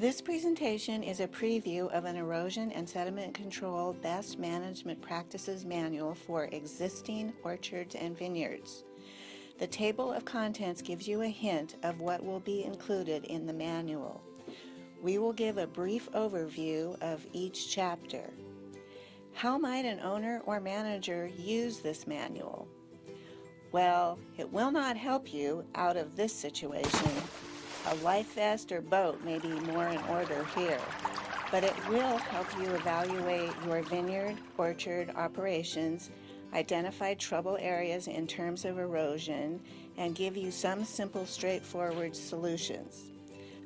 This presentation is a preview of an erosion and sediment control best management practices manual for existing orchards and vineyards. The table of contents gives you a hint of what will be included in the manual. We will give a brief overview of each chapter. How might an owner or manager use this manual? Well, it will not help you out of this situation. A life vest or boat may be more in order here, but it will help you evaluate your vineyard, orchard operations, identify trouble areas in terms of erosion, and give you some simple, straightforward solutions.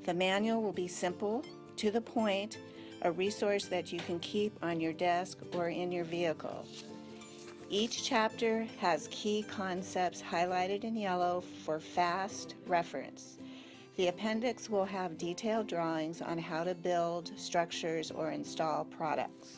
The manual will be simple, to the point, a resource that you can keep on your desk or in your vehicle. Each chapter has key concepts highlighted in yellow for fast reference. The appendix will have detailed drawings on how to build structures or install products.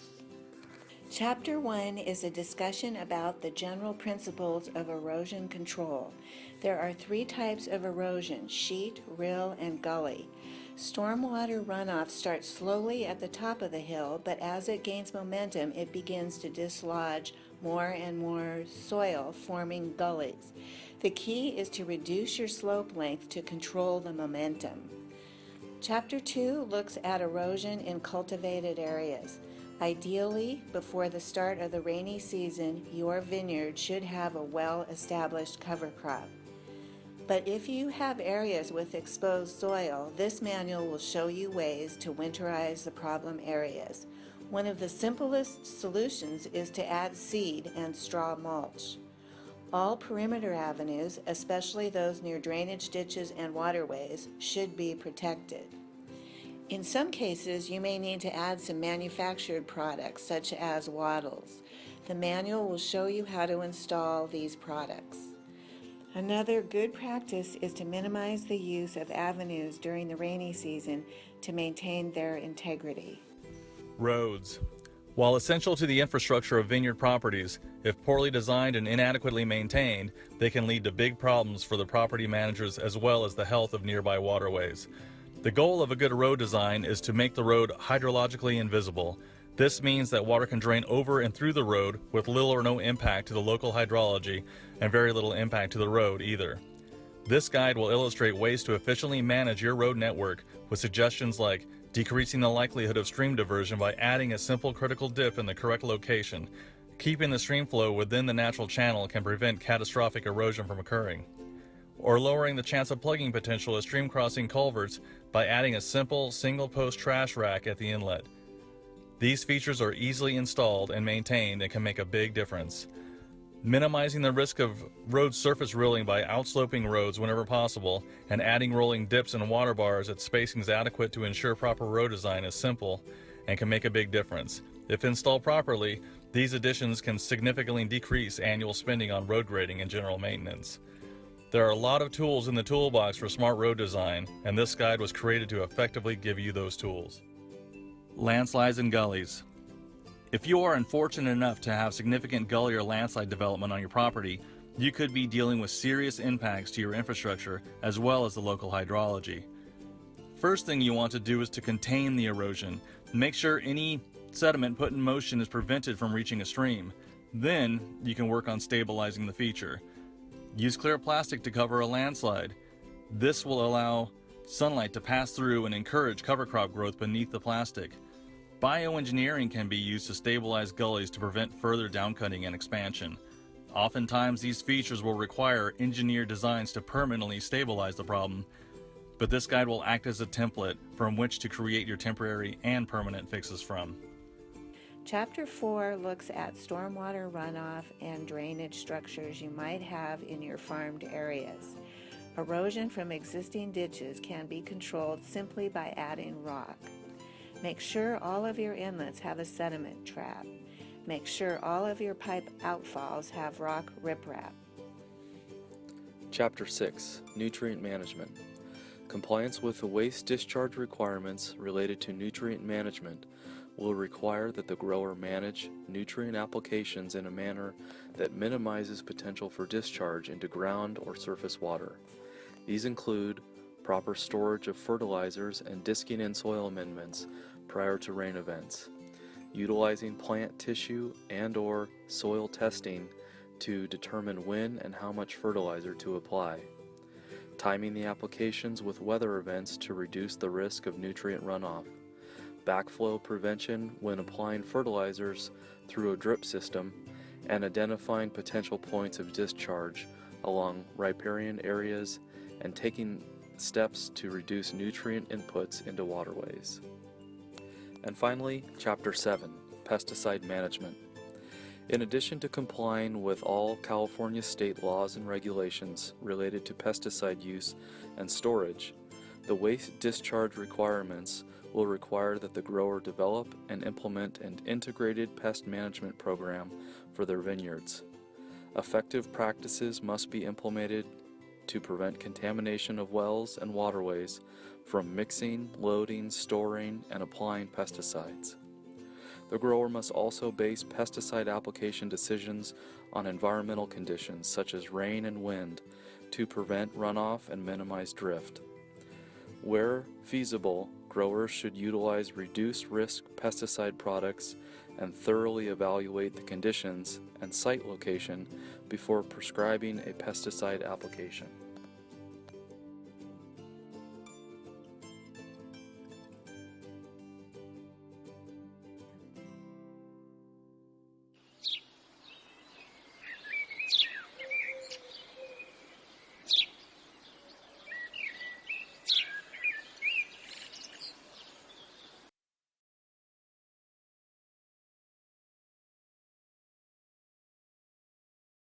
Chapter 1 is a discussion about the general principles of erosion control. There are 3 types of erosion: sheet, rill, and gully. Stormwater runoff starts slowly at the top of the hill, but as it gains momentum, it begins to dislodge more and more soil, forming gullies. The key is to reduce your slope length to control the momentum. Chapter 2 looks at erosion in cultivated areas. Ideally, before the start of the rainy season, your vineyard should have a well-established cover crop. But if you have areas with exposed soil, this manual will show you ways to winterize the problem areas. One of the simplest solutions is to add seed and straw mulch. All perimeter avenues, especially those near drainage ditches and waterways, should be protected. In some cases, you may need to add some manufactured products, such as wattles. The manual will show you how to install these products. Another good practice is to minimize the use of avenues during the rainy season to maintain their integrity. Roads. While essential to the infrastructure of vineyard properties, if poorly designed and inadequately maintained, they can lead to big problems for the property managers as well as the health of nearby waterways. The goal of a good road design is to make the road hydrologically invisible. This means that water can drain over and through the road with little or no impact to the local hydrology and very little impact to the road either. This guide will illustrate ways to efficiently manage your road network with suggestions like decreasing the likelihood of stream diversion by adding a simple critical dip in the correct location. Keeping the stream flow within the natural channel can prevent catastrophic erosion from occurring. Or lowering the chance of plugging potential of stream crossing culverts by adding a simple single-post trash rack at the inlet. These features are easily installed and maintained and can make a big difference. Minimizing the risk of road surface rilling by outsloping roads whenever possible and adding rolling dips and water bars at spacings adequate to ensure proper road design is simple and can make a big difference. If installed properly, these additions can significantly decrease annual spending on road grading and general maintenance. There are a lot of tools in the toolbox for smart road design, and this guide was created to effectively give you those tools. Landslides and gullies. If you are unfortunate enough to have significant gully or landslide development on your property, you could be dealing with serious impacts to your infrastructure as well as the local hydrology. First thing you want to do is to contain the erosion. Make sure any sediment put in motion is prevented from reaching a stream. Then you can work on stabilizing the feature. Use clear plastic to cover a landslide. This will allow sunlight to pass through and encourage cover crop growth beneath the plastic. Bioengineering can be used to stabilize gullies to prevent further downcutting and expansion. Oftentimes, these features will require engineered designs to permanently stabilize the problem, but this guide will act as a template from which to create your temporary and permanent fixes from. Chapter 4 looks at stormwater runoff and drainage structures you might have in your farmed areas. Erosion from existing ditches can be controlled simply by adding rock. Make sure all of your inlets have a sediment trap. Make sure all of your pipe outfalls have rock riprap. Chapter 6, Nutrient Management. Compliance with the waste discharge requirements related to nutrient management will require that the grower manage nutrient applications in a manner that minimizes potential for discharge into ground or surface water. These include proper storage of fertilizers and disking in soil amendments prior to rain events, utilizing plant tissue and/or soil testing to determine when and how much fertilizer to apply, timing the applications with weather events to reduce the risk of nutrient runoff, backflow prevention when applying fertilizers through a drip system, and identifying potential points of discharge along riparian areas and taking steps to reduce nutrient inputs into waterways. And finally, Chapter 7, Pesticide Management. In addition to complying with all California state laws and regulations related to pesticide use and storage, the waste discharge requirements will require that the grower develop and implement an integrated pest management program for their vineyards. Effective practices must be implemented to prevent contamination of wells and waterways from mixing, loading, storing, and applying pesticides. The grower must also base pesticide application decisions on environmental conditions such as rain and wind to prevent runoff and minimize drift. Where feasible, growers should utilize reduced-risk pesticide products and thoroughly evaluate the conditions and site location before prescribing a pesticide application.